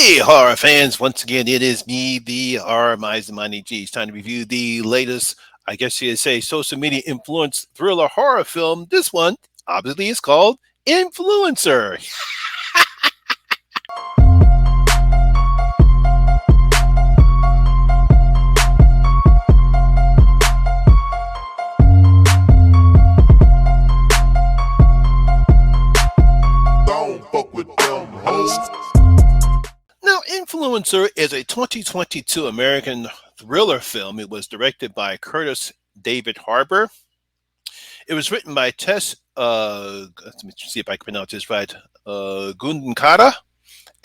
Hey, horror fans! Once again, it is me, the horror Money G. It's time to review the latest, I guess you'd say, social media influence thriller horror film. This one, obviously, is called Influencer. Don't fuck with them hoes. Now, Influencer is a 2022 American thriller film. It was directed by Curtis David Harbour. It was written by Tess, let me see if I can pronounce this right, Gundenkata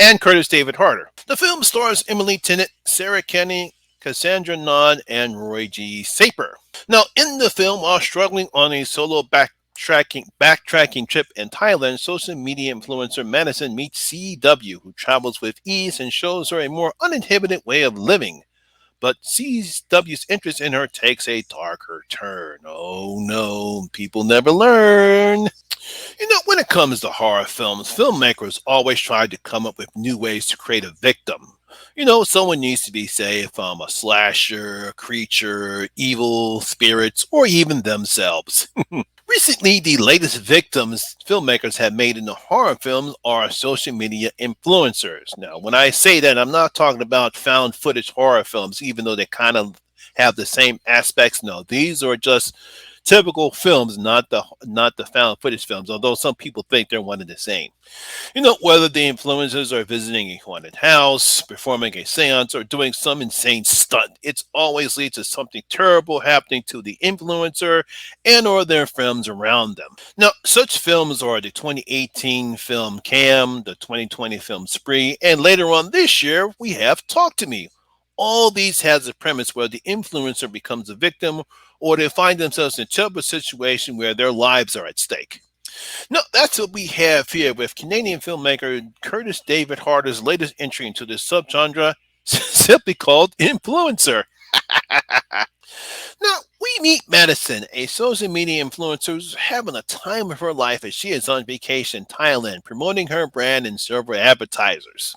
and Curtis David Harder. The film stars Emily Tennant, Sarah Kenny, Cassandra Nunn, and Roy G. Saper. Now, in the film, while struggling on a solo backtracking trip in Thailand, social media influencer Madison meets CW, who travels with ease and shows her a more uninhibited way of living. But CW's interest in her takes a darker turn. Oh no, people never learn. When it comes to horror films, filmmakers always try to come up with new ways to create a victim. Someone needs to be saved from a slasher, a creature, evil spirits, or even themselves. Recently, the latest victims filmmakers have made in the horror films are social media influencers. Now, when I say that, I'm not talking about found footage horror films, even though they kind of have the same aspects. No, these are just typical films, not the found footage films, although some people think they're one and the same. Whether the influencers are visiting a haunted house, performing a seance, or doing some insane stunt, it's always leads to something terrible happening to the influencer and or their friends around them. Now, such films are the 2018 film Cam, the 2020 film Spree, and later on this year, we have Talk to Me. All these has a premise where the influencer becomes a victim or they find themselves in a terrible situation where their lives are at stake. No, that's what we have here with Canadian filmmaker Curtis David Harder's latest entry into this subgenre, simply called Influencer. Now, we meet Madison, a social media influencer who's having a time of her life as she is on vacation in Thailand, promoting her brand and several advertisers.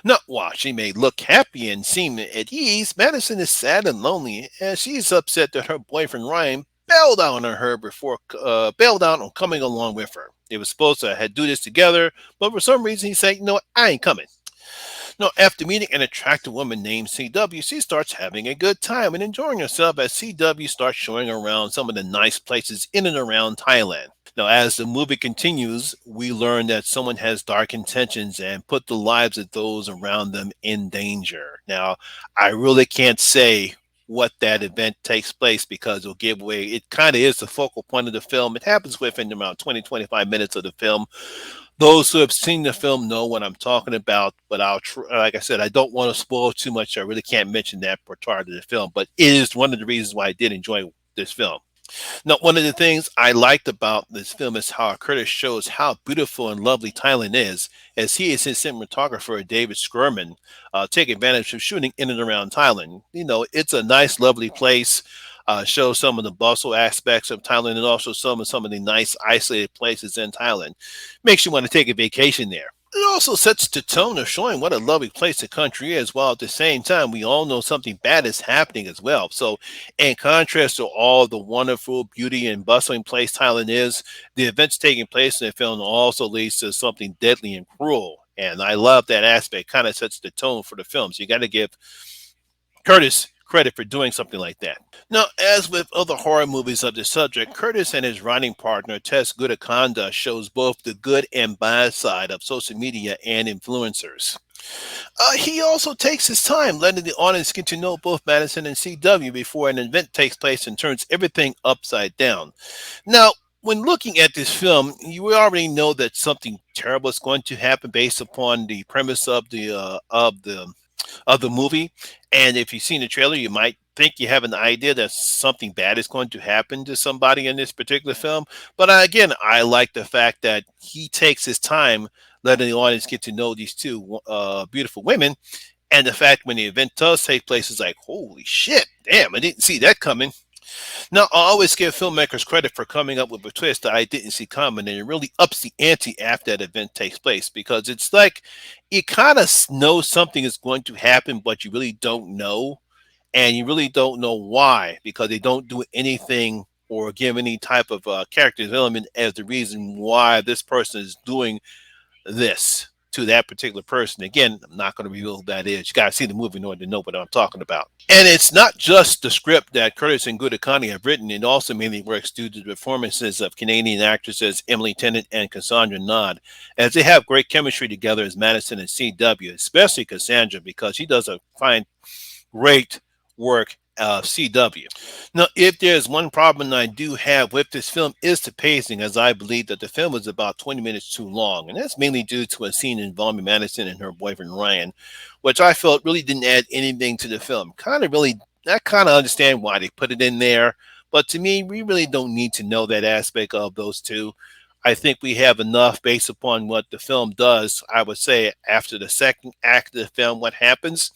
Now, while she may look happy and seem at ease, Madison is sad and lonely, as she is upset that her boyfriend Ryan bailed out on coming along with her. They were supposed to do this together, but for some reason he said, "No, I ain't coming." Now, after meeting an attractive woman named CW, she starts having a good time and enjoying herself as CW starts showing around some of the nice places in and around Thailand. Now, as the movie continues, we learn that someone has dark intentions and put the lives of those around them in danger. Now, I really can't say what that event takes place because it'll give away, it kind of is the focal point of the film. It happens within around 20-25 minutes of the film. Those who have seen the film know what I'm talking about, but like I said, I don't want to spoil too much. I really can't mention that part of the film, but it is one of the reasons why I did enjoy this film. Now, one of the things I liked about this film is how Curtis shows how beautiful and lovely Thailand is, as he is his cinematographer, David Skirman, take advantage of shooting in and around Thailand. It's a nice, lovely place. Shows some of the bustle aspects of Thailand and also some of the nice isolated places in Thailand. Makes you want to take a vacation there. It also sets the tone of showing what a lovely place the country is, while at the same time, we all know something bad is happening as well. So, in contrast to all the wonderful beauty and bustling place Thailand is, the events taking place in the film also leads to something deadly and cruel. And I love that aspect. Kind of sets the tone for the film. So, you got to give Curtis credit for doing something like that. Now, as with other horror movies of this subject, Curtis and his writing partner, Tess Goondakonda, shows both the good and bad side of social media and influencers. He also takes his time letting the audience get to know both Madison and CW before an event takes place and turns everything upside down. Now, when looking at this film, you already know that something terrible is going to happen based upon the premise of the movie. And if you've seen the trailer, you might think you have an idea that something bad is going to happen to somebody in this particular film. But again, I like the fact that he takes his time letting the audience get to know these two beautiful women. And the fact when the event does take place is like, holy shit, damn, I didn't see that coming. Now, I always give filmmakers credit for coming up with a twist that I didn't see coming, and it really ups the ante after that event takes place because it's like you kind of know something is going to happen, but you really don't know, and you really don't know why because they don't do anything or give any type of character development as the reason why this person is doing this to that particular person. Again, I'm not going to reveal who that is. You got to see the movie in order to know what I'm talking about. And it's not just the script that Curtis and Gudikani have written. It also mainly works due to the performances of Canadian actresses Emily Tennant and Cassandra Nod, as they have great chemistry together as Madison and CW, especially Cassandra, because she does a fine, great work of CW. Now, if there's one problem I do have with this film is the pacing, as I believe that the film was about 20 minutes too long, and that's mainly due to a scene involving Madison and her boyfriend Ryan, which I felt really didn't add anything to the film. I kind of understand why they put it in there, but to me, we really don't need to know that aspect of those two. I think we have enough based upon what the film does. I would say after the second act of the film, what happens,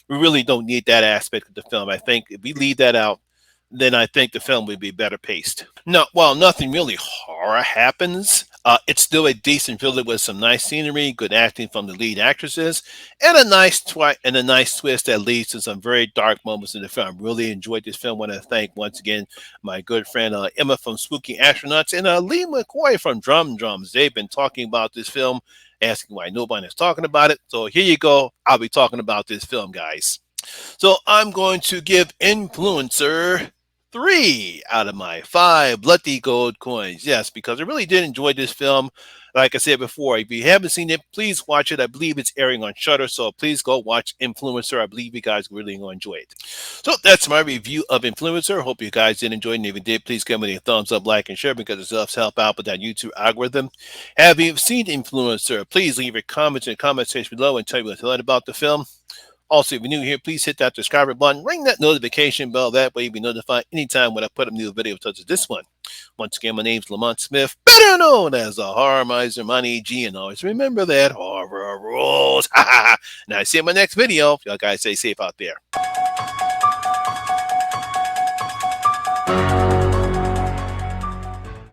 we really don't need that aspect of the film. I think if we leave that out, then I think the film would be better paced. No, while nothing really horror happens, it's still a decent film with some nice scenery, good acting from the lead actresses, and a nice twist that leads to some very dark moments in the film. I really enjoyed this film. I want to thank once again my good friend Emma from Spooky Astronauts and Lee McCoy from Drum Drums. They've been talking about this film, asking why nobody is talking about it. So here you go. I'll be talking about this film, guys. So I'm going to give Influencer 3 out of my 5 bloody gold coins. Yes, because I really did enjoy this film. Like I said before, if you haven't seen it, please watch it. I believe it's airing on Shudder, so please go watch Influencer. I believe you guys really going to enjoy it. So that's my review of Influencer. Hope you guys did enjoy it. And if you did, please give me a thumbs up, like, and share because it helps help out with that YouTube algorithm. Have you seen Influencer? Please leave your comments in the comment section below and tell me what you thought about the film. Also, if you're new here, please hit that subscribe button, ring that notification bell. That way you'll be notified anytime when I put up new videos such as this one. Once again, my name's Lamont Smith, better known as the Horror Miser Money G, and always remember that horror rules. Now, I see you in my next video. Y'all guys stay safe out there.